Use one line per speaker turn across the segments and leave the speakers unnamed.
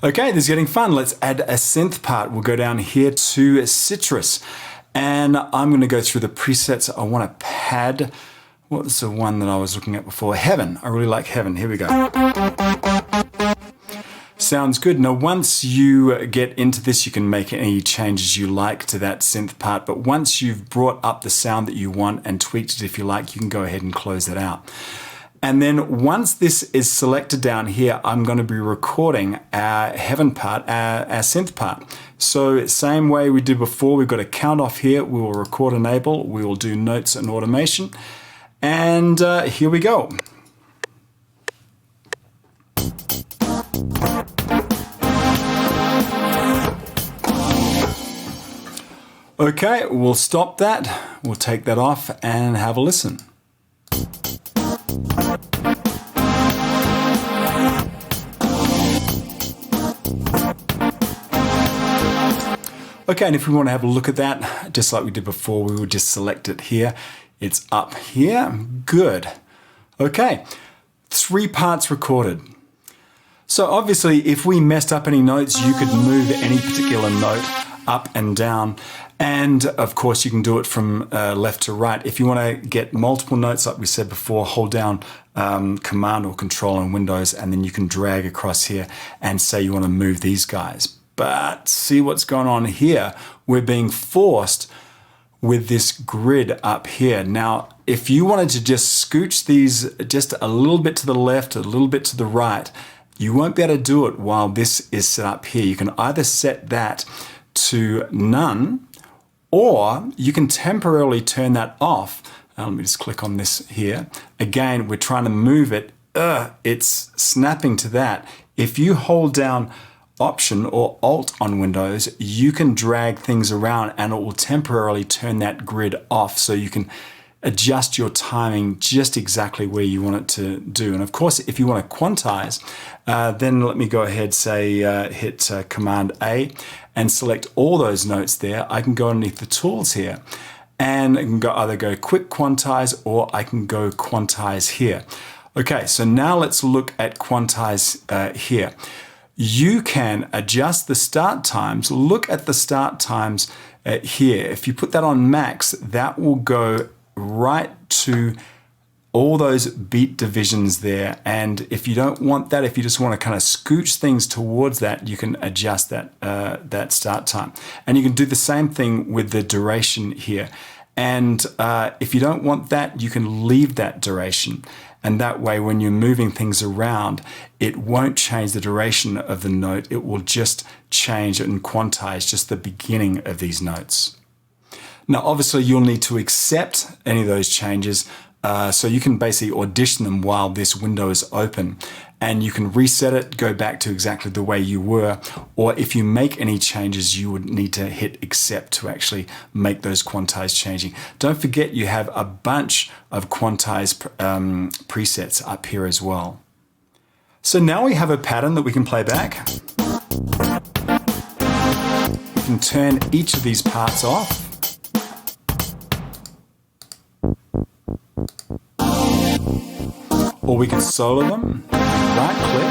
Okay, this is getting fun. Let's add a synth part. We'll go down here to Citrus, and I'm going to go through the presets. I want to pad. What was the one that I was looking at before? Heaven. I really like Heaven. Here we go. Sounds good. Now, once you get into this, you can make any changes you like to that synth part. But once you've brought up the sound that you want and tweaked it if you like, you can go ahead and close it out. And then once this is selected down here, I'm going to be recording our Heaven part, our synth part. So same way we did before, we've got a count off here. We will record enable. We will do notes and automation. And here we go. Okay, we'll stop that. We'll take that off and have a listen. Okay, and if we want to have a look at that, just like we did before, we would just select it here. It's up here. Good. Okay, 3 parts recorded. So obviously, if we messed up any notes, you could move any particular note up and down. And of course, you can do it from left to right. If you want to get multiple notes, like we said before, hold down Command or Control on Windows, and then you can drag across here and say you want to move these guys. But see what's going on here. We're being forced with this grid up here. Now, if you wanted to just scooch these just a little bit to the left, a little bit to the right, you won't be able to do it while this is set up here. You can either set that to none, or you can temporarily turn that off. Let me just click on this here. Again, we're trying to move it. It's snapping to that. If you hold down Option or Alt on Windows, you can drag things around and it will temporarily turn that grid off, so you can adjust your timing just exactly where you want it to do. And of course, if you want to quantize, then let me go ahead, say hit Command A and select all those notes there. I can go underneath the tools here and I can either go quick quantize, or I can go quantize here. Okay, so now let's look at quantize here. You can adjust the start times. Look at the start times here. If you put that on max, that will go right to all those beat divisions there. And if you don't want that, if you just want to kind of scooch things towards that, you can adjust that, that start time. And you can do the same thing with the duration here. And if you don't want that, you can leave that duration. And that way, when you're moving things around, it won't change the duration of the note. It will just change and quantize just the beginning of these notes. Now, obviously, you'll need to accept any of those changes. So you can basically audition them while this window is open. And you can reset it, go back to exactly the way you were. Or if you make any changes, you would need to hit accept to actually make those quantize changing. Don't forget, you have a bunch of quantize presets up here as well. So now we have a pattern that we can play back. We can turn each of these parts off. Or we can solo them, right click.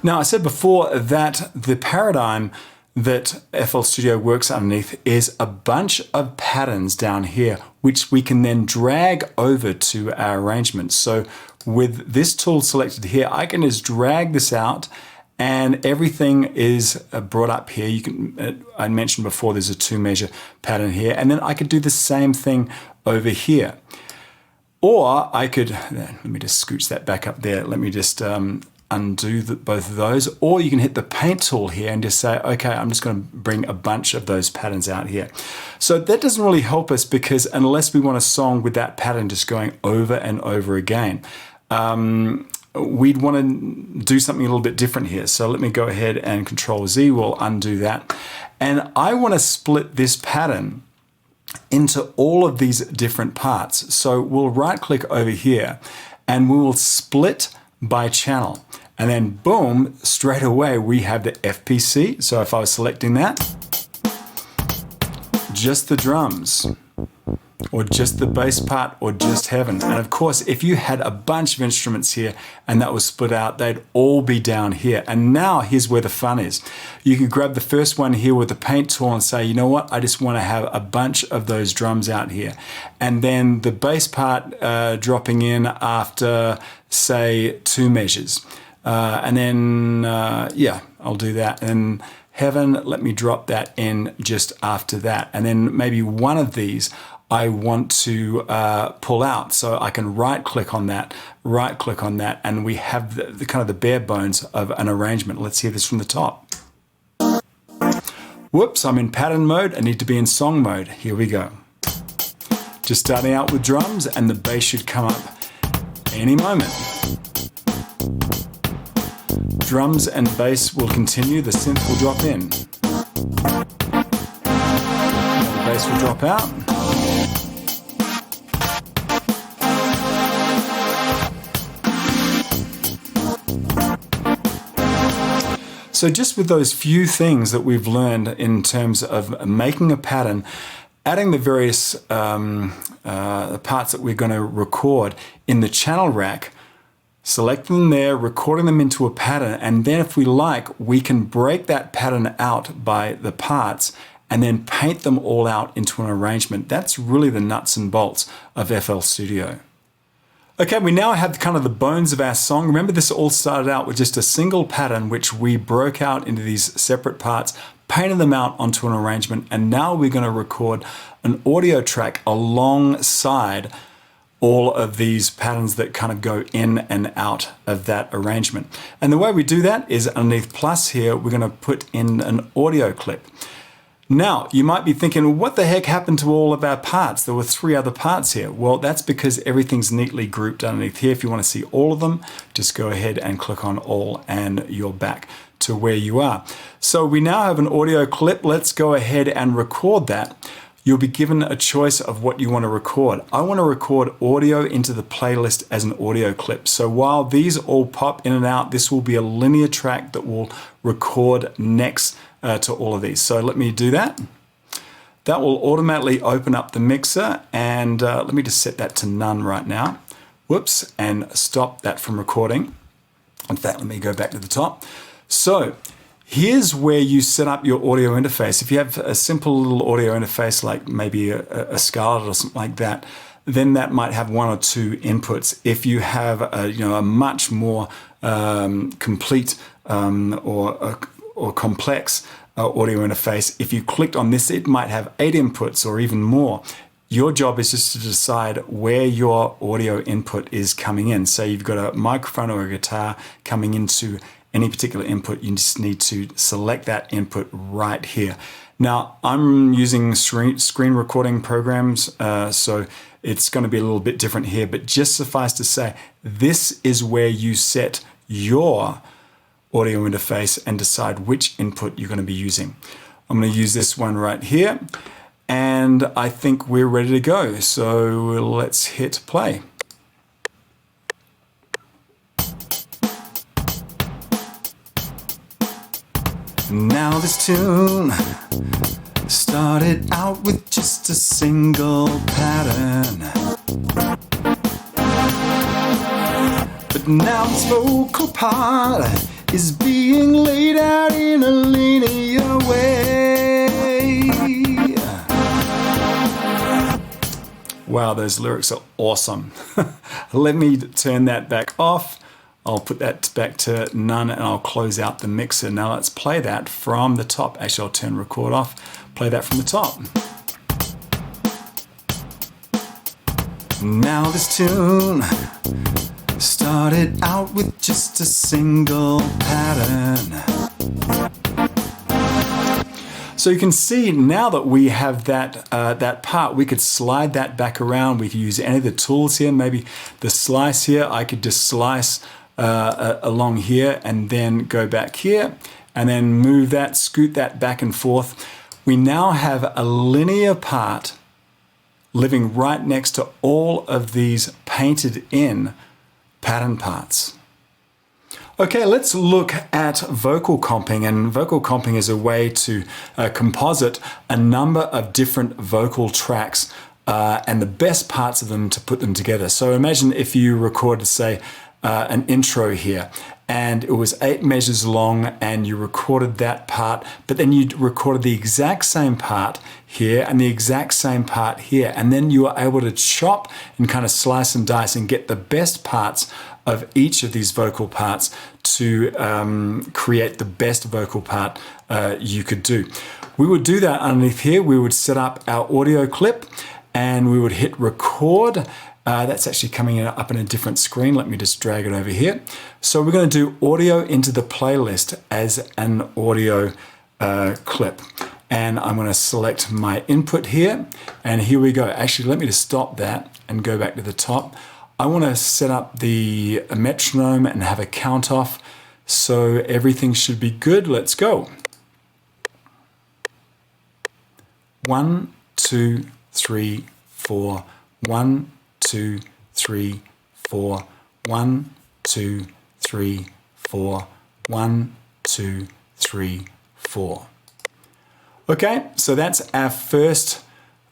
Now, I said before that the paradigm that FL Studio works underneath is a bunch of patterns down here, which we can then drag over to our arrangement. So with this tool selected here, I can just drag this out, and everything is brought up here. You can, I mentioned before, there's a 2-measure pattern here, and then I could do the same thing over here. Or I could, let me just scooch that back up there. Let me just undo both of those. Or you can hit the paint tool here and just say, okay, I'm just going to bring a bunch of those patterns out here. So that doesn't really help us, because unless we want a song with that pattern just going over and over again, we'd want to do something a little bit different here. So let me go ahead and Control Z will undo that. And I want to split this pattern into all of these different parts. So we'll right click over here and we will split by channel. And then boom, straight away we have the FPC. So if I was selecting that, just the drums. or just the bass part, or just heaven. And of course, if you had a bunch of instruments here and that was split out, they'd all be down here. And now here's where the fun is. You could grab the first one here with the paint tool and say, you know what, I just want to have a bunch of those drums out here. And then the bass part dropping in after, say, 2 measures. And then, yeah, I'll do that. And heaven, let me drop that in just after that. And then maybe one of these I want to pull out, so I can right click on that, and we have the kind of the bare bones of an arrangement. Let's hear this from the top. Whoops, I'm in pattern mode. I need to be in song mode. Here we go. Just starting out with drums, and the bass should come up any moment. Drums and bass will continue, the synth will drop in. The bass will drop out. So just with those few things that we've learned in terms of making a pattern, adding the various parts that we're going to record in the channel rack, selecting them there, recording them into a pattern, and then if we like, we can break that pattern out by the parts and then paint them all out into an arrangement. That's really the nuts and bolts of FL Studio. Okay, we now have kind of the bones of our song. Remember, this all started out with just a single pattern which we broke out into these separate parts, painted them out onto an arrangement, and now we're going to record an audio track alongside all of these patterns that kind of go in and out of that arrangement. And the way we do that is underneath plus here, we're going to put in an audio clip. Now, you might be thinking, what the heck happened to all of our parts? There were 3 other parts here. Well, that's because everything's neatly grouped underneath here. If you want to see all of them, just go ahead and click on all and you're back to where you are. So we now have an audio clip. Let's go ahead and record that. You'll be given a choice of what you want to record. I want to record audio into the playlist as an audio clip. So while these all pop in and out, this will be a linear track that will record next to all of these. So let me do that. That will automatically open up the mixer, and let me just set that to none right now. Whoops, and stop that from recording. In fact, let me go back to the top. So here's where you set up your audio interface. If you have a simple little audio interface like maybe a Scarlett or something like that, then that might have 1 or 2 inputs. If you have a much more complete or complex audio interface, if you clicked on this, it might have 8 inputs or even more. Your job is just to decide where your audio input is coming in. So you've got a microphone or a guitar coming into any particular input, you just need to select that input right here. Now, I'm using screen recording programs, so it's going to be a little bit different here, but just suffice to say, this is where you set your audio interface and decide which input you're going to be using. I'm going to use this one right here, and I think we're ready to go. So let's hit play. Now this tune started out with just a single pattern, but now its vocal part is being laid out in a linear way. Wow, those lyrics are awesome. Let me turn that back off. I'll put that back to none and I'll close out the mixer. Now let's play that from the top. Actually, I'll turn record off. Play that from the top. Now this tune started out with just a single pattern. So you can see now that we have that part, we could slide that back around. We could use any of the tools here, maybe the slice here. I could just slice along here and then go back here and then move that, scoot that back and forth. We now have a linear part living right next to all of these painted in pattern parts. Okay, let's look at vocal comping, and vocal comping is a way to composite a number of different vocal tracks and the best parts of them to put them together. So imagine if you recorded, say, an intro here, and it was 8 measures long, and you recorded that part, but then you recorded the exact same part here and the exact same part here, and then you were able to chop and kind of slice and dice and get the best parts of each of these vocal parts to create the best vocal part you could do. We would do that underneath here. We would set up our audio clip and we would hit record. That's actually coming up in a different screen. Let me just drag it over here. So we're going to do audio into the playlist as an audio clip. And I'm going to select my input here. And here we go. Actually, let me just stop that and go back to the top. I want to set up the metronome and have a count off. So everything should be good. Let's go. 1, 2, 3, 4. 1, 2, 3, 4. 1, 2, 3, 4. 1, 2, 3, 4. Okay, so that's our first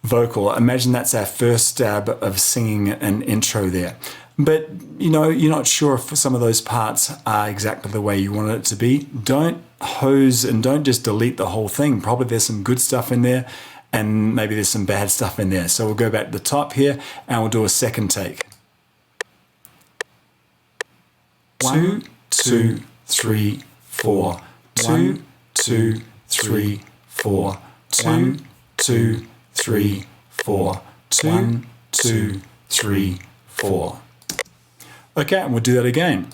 vocal. Imagine that's our first stab of singing an intro there. But you know, you're not sure if some of those parts are exactly the way you want it to be. Don't hose and don't just delete the whole thing. Probably there's some good stuff in there and maybe there's some bad stuff in there. So we'll go back to the top here and we'll do a second take. 1, 2, 3, 4. 2, 2, 3, 4. 2, 2, 3, 4. 1, 2, 3, 4. Okay, and we'll do that again.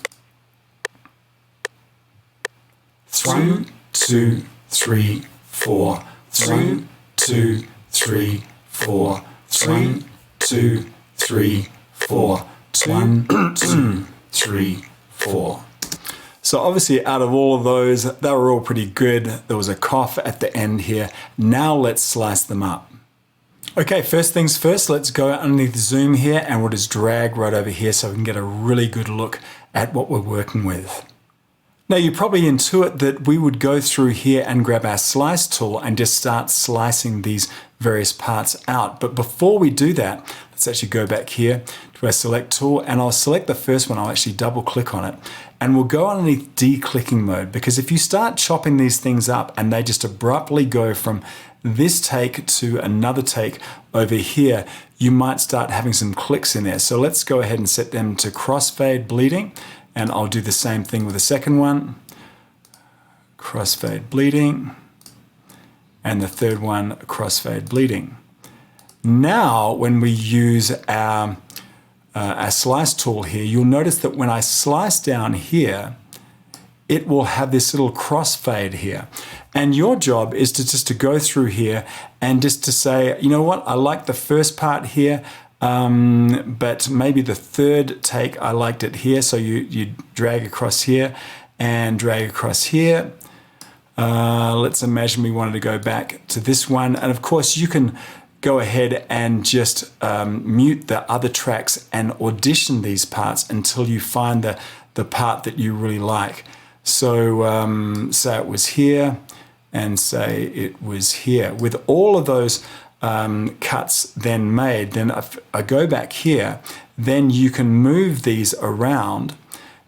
1, 2, 3, 4. 1, 2, 3, 4. 1, 2, 3, 4. 1, 2, 3, 4. So obviously out of all of those, they were all pretty good. There was a cough at the end here. Now let's slice them up. Okay, first things first, let's go underneath Zoom here and we'll just drag right over here so we can get a really good look at what we're working with. Now you probably intuit that we would go through here and grab our slice tool and just start slicing these various parts out. But before we do that, let's actually go back here to our select tool and I'll select the first one. I'll actually double click on it and we'll go underneath declicking mode, because if you start chopping these things up and they just abruptly go from this take to another take over here, you might start having some clicks in there. So let's go ahead and set them to crossfade bleeding, and I'll do the same thing with the second one. Crossfade bleeding, and the third one, crossfade bleeding. Now, when we use our slice tool here, you'll notice that when I slice down here, it will have this little crossfade here. And your job is to just to go through here and just to say, you know what, I like the first part here, but maybe the third take, I liked it here. So you drag across here and drag across here. Let's imagine we wanted to go back to this one. And of course you can go ahead and just mute the other tracks and audition these parts until you find the part that you really like. So say it was here and say it was here. With all of those cuts then made, then if I go back here, then you can move these around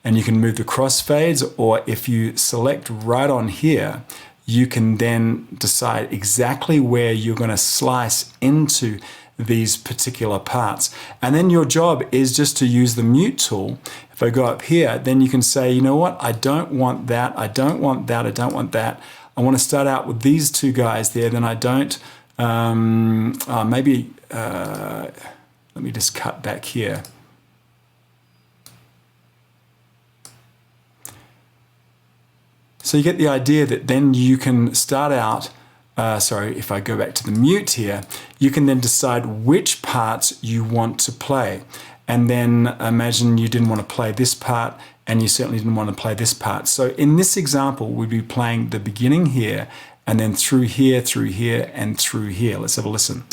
and you can move the crossfades, or if you select right on here, you can then decide exactly where you're going to slice into these particular parts. And then your job is just to use the mute tool. If I go up here, then you can say, you know what, I don't want that, I don't want that, I don't want that. I want to start out with these two guys there, then I don't, let me just cut back here. So you get the idea that then you can start out, if I go back to the mute here, you can then decide which parts you want to play. And then imagine you didn't want to play this part and you certainly didn't want to play this part. So in this example, we'd be playing the beginning here and then through here, and through here. Let's have a listen.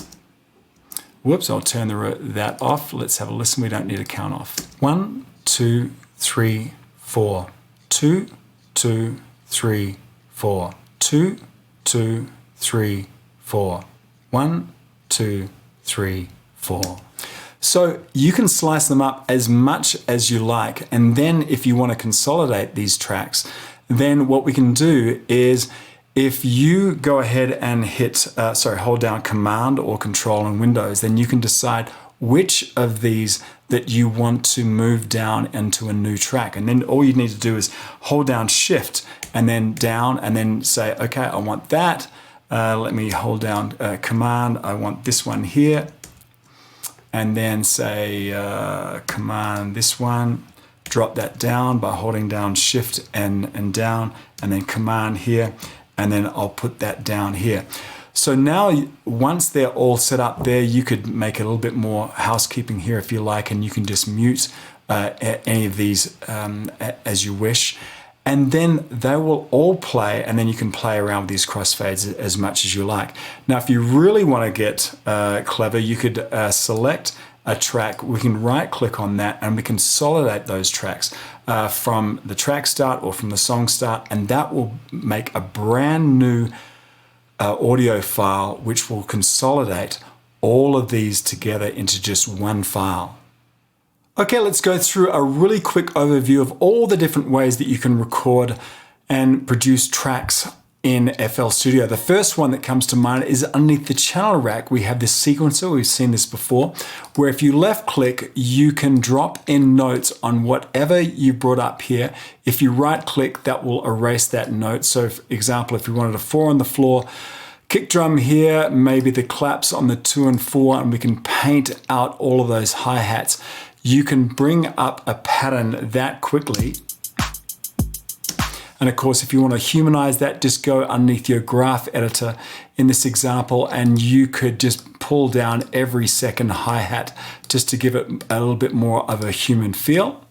Whoops, I'll turn that off. Let's have a listen. We don't need a count off. 1, 2, 3, 4. 2, 2, 3, 4. 2, 2, 3, 4. 1, 2, 3, 4. So you can slice them up as much as you like. And then if you want to consolidate these tracks, then what we can do is if you go ahead and hold down Command or Control in Windows, then you can decide which of these that you want to move down into a new track. And then all you need to do is hold down Shift and then down and then say, okay, I want that. Let me hold down Command. I want this one here. And then say Command this one, drop that down by holding down Shift and down, and then Command here, and then I'll put that down here. So now once they're all set up there, you could make a little bit more housekeeping here if you like, and you can just mute any of these as you wish. And then they will all play, and then you can play around with these crossfades as much as you like. Now, if you really want to get clever, you could select a track. We can right-click on that, and we consolidate those tracks from the track start or from the song start, and that will make a brand new audio file, which will consolidate all of these together into just one file. Okay, let's go through a really quick overview of all the different ways that you can record and produce tracks in FL Studio. The first one that comes to mind is underneath the channel rack. We have this sequencer, we've seen this before, where if you left click, you can drop in notes on whatever you brought up here. If you right click, that will erase that note. So for example, if you wanted a 4 on the floor, kick drum here, maybe the claps on the 2 and 4, and we can paint out all of those hi-hats. You can bring up a pattern that quickly. And of course, if you want to humanize that, just go underneath your graph editor in this example, and you could just pull down every second hi-hat just to give it a little bit more of a human feel.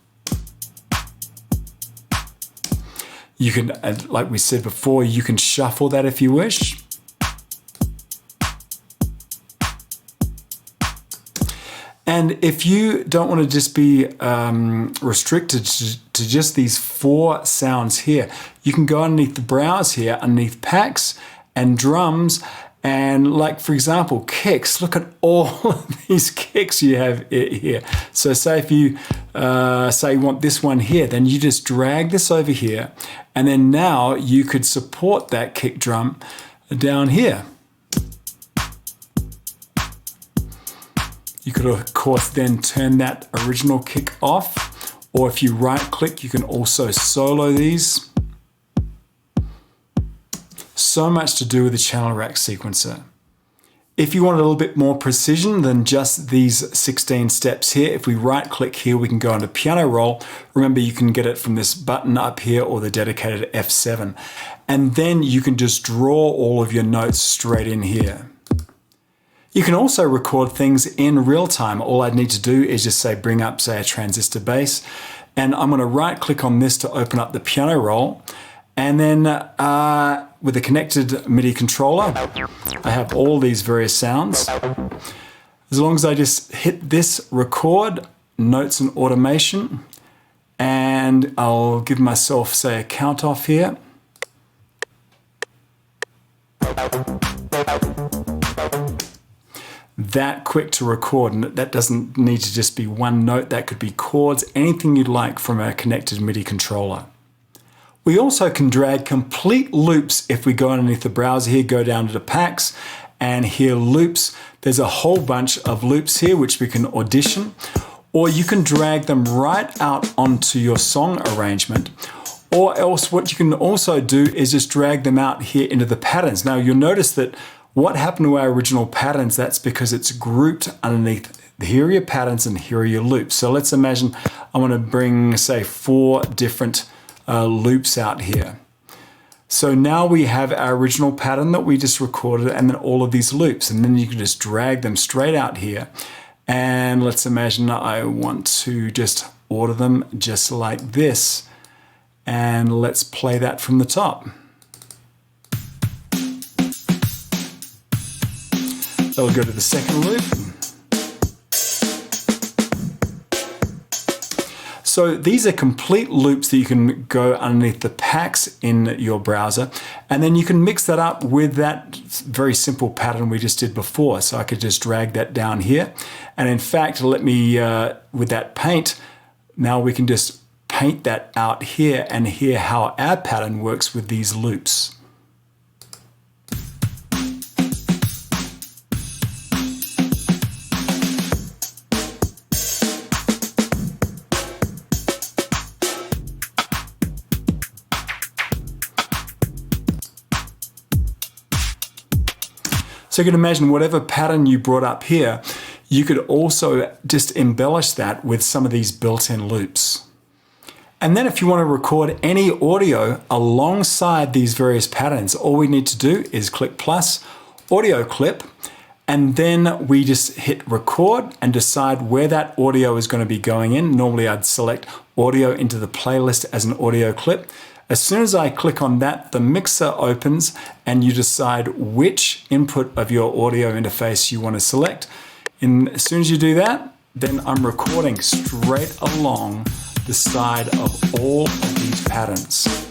You can, like we said before, you can shuffle that if you wish. And if you don't want to just be restricted to just these 4 sounds here, you can go underneath the browse here, underneath packs and drums, and like, for example, kicks. Look at all of these kicks you have here. So say if you say you want this one here, then you just drag this over here, and then now you could support that kick drum down here. You could, of course, then turn that original kick off, or if you right click, you can also solo these. So much to do with the channel rack sequencer. If you want a little bit more precision than just these 16 steps here, if we right click here, we can go into piano roll. Remember, you can get it from this button up here or the dedicated F7. And then you can just draw all of your notes straight in here. You can also record things in real time. All I'd need to do is just say, bring up, say, a transistor bass. And I'm going to right click on this to open up the piano roll. And then with a connected MIDI controller, I have all these various sounds. As long as I just hit this record, notes and automation, and I'll give myself, say, a count off here. That quick to record, and that doesn't need to just be one note, that could be chords, anything you'd like from a connected MIDI controller. We also can drag complete loops if we go underneath the browser here, go down to the packs, and here loops. There's a whole bunch of loops here which we can audition, or you can drag them right out onto your song arrangement. Or else what you can also do is just drag them out here into the patterns. Now you'll notice that what happened to our original patterns, that's because it's grouped underneath. Here are your patterns and here are your loops. So let's imagine I want to bring, say, 4 different loops out here. So now we have our original pattern that we just recorded and then all of these loops. And then you can just drag them straight out here. And let's imagine I want to just order them just like this. And let's play that from the top. I'll go to the second loop. So these are complete loops that you can go underneath the packs in your browser, and then you can mix that up with that very simple pattern we just did before. So I could just drag that down here. And in fact, let me, with that paint, now we can just paint that out here and hear how our pattern works with these loops. So you can imagine whatever pattern you brought up here, you could also just embellish that with some of these built-in loops. And then if you want to record any audio alongside these various patterns, all we need to do is click plus, audio clip, and then we just hit record and decide where that audio is going to be going in. Normally I'd select audio into the playlist as an audio clip. As soon as I click on that, the mixer opens and you decide which input of your audio interface you want to select. And as soon as you do that, then I'm recording straight along the side of all of these patterns.